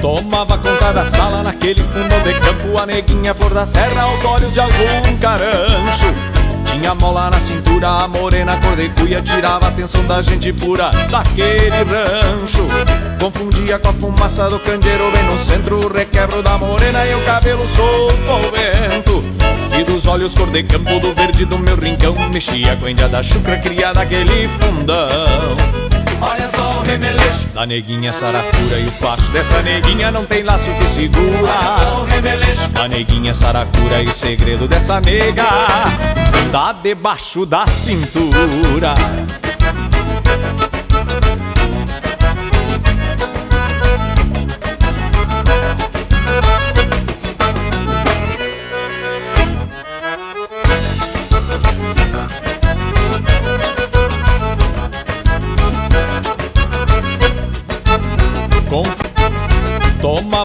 Tomava conta da sala naquele fundo de campo. A neguinha flor da serra aos olhos de algum carancho. Tinha mola na cintura, a morena cor de cuia tirava a atenção da gente pura daquele rancho. Confundia com a fumaça do candeeiro bem no centro, o requebro da morena e o cabelo solto ao vento. E dos olhos cor de campo do verde do meu rincão, mexia com a índia da chucra, cria daquele fundão. Olha só o remeleixo da neguinha saracura, e o facho dessa neguinha não tem laço que segura. Olha só o remeleixo da neguinha saracura, e o segredo dessa nega tá debaixo da cintura. Toma